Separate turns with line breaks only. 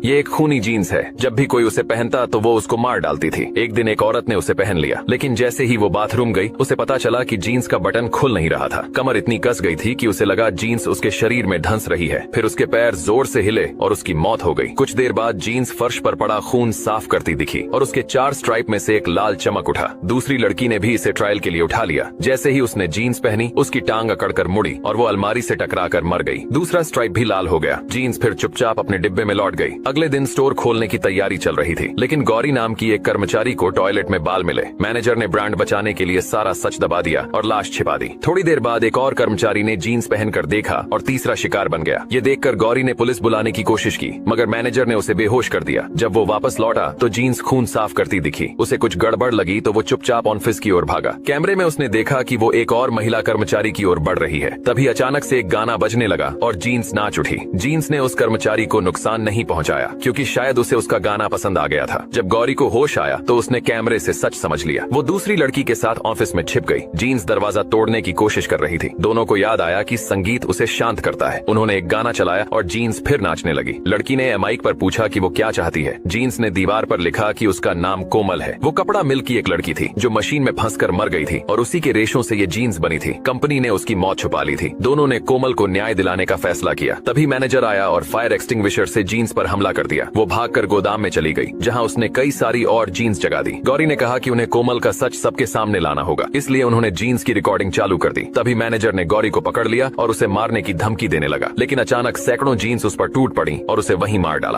ये एक खूनी जीन्स है, जब भी कोई उसे पहनता तो वो उसको मार डालती थी। एक दिन एक औरत ने उसे पहन लिया, लेकिन जैसे ही वो बाथरूम गई उसे पता चला कि जीन्स का बटन खुल नहीं रहा था। कमर इतनी कस गई थी कि उसे लगा जीन्स उसके शरीर में धंस रही है। फिर उसके पैर जोर से हिले और उसकी मौत हो गई। कुछ देर बाद जीन्स फर्श पर पड़ा खून साफ करती दिखी और उसके 4 स्ट्राइप में से एक लाल चमक उठा। दूसरी लड़की ने भी इसे ट्रायल के लिए उठा लिया। जैसे ही उसने जीन्स पहनी उसकी टांग अकड़कर मुड़ी और वो अलमारी से टकराकर मर गई। दूसरा स्ट्राइप भी लाल हो गया। जीन्स फिर चुपचाप अपने डिब्बे में लौट गई। अगले दिन स्टोर खोलने की तैयारी चल रही थी, लेकिन गौरी नाम की एक कर्मचारी को टॉयलेट में बाल मिले। मैनेजर ने ब्रांड बचाने के लिए सारा सच दबा दिया और लाश छिपा दी। थोड़ी देर बाद एक और कर्मचारी ने जीन्स पहनकर देखा और तीसरा शिकार बन गया। ये देखकर गौरी ने पुलिस बुलाने की कोशिश की, मगर मैनेजर ने उसे बेहोश कर दिया। जब वो वापस लौटा तो जीन्स खून साफ करती दिखी। उसे कुछ गड़बड़ लगी तो वो चुपचाप ऑफिस की ओर भागा। कैमरे में उसने देखा कि वो एक और महिला कर्मचारी की ओर बढ़ रही है। तभी अचानक से एक गाना बजने लगा और जीन्स नाच उठी। जीन्स ने उस कर्मचारी को नुकसान नहीं पहुंचाया, क्योंकि शायद उसे उसका गाना पसंद आ गया था। जब गौरी को होश आया तो उसने कैमरे से सच समझ लिया। वो दूसरी लड़की के साथ ऑफिस में छिप गई। जीन्स दरवाजा तोड़ने की कोशिश कर रही थी। दोनों को याद आया कि संगीत उसे शांत करता है। उन्होंने एक गाना चलाया और जीन्स फिर नाचने लगी। लड़की ने माइक पर पूछा कि वो क्या चाहती है। जीन्स ने दीवार पर लिखा कि उसका नाम कोमल है। वो कपड़ा मिल की एक लड़की थी जो मशीन में फंसकर मर गई थी और उसी के रेशों से ये जीन्स बनी थी। कंपनी ने उसकी मौत छुपा ली थी। दोनों ने कोमल को न्याय दिलाने का फैसला किया। तभी मैनेजर आया और फायर एक्सटिंग्विशर से जीन्स पर हमला कर दिया। वो भागकर गोदाम में चली गई, जहां उसने कई सारी और जीन्स जगा दी। गौरी ने कहा कि उन्हें कोमल का सच सबके सामने लाना होगा, इसलिए उन्होंने जीन्स की रिकॉर्डिंग चालू कर दी। तभी मैनेजर ने गौरी को पकड़ लिया और उसे मारने की धमकी देने लगा, लेकिन अचानक सैकड़ों जीन्स उस पर टूट पड़ी और उसे वहीं मार डाला।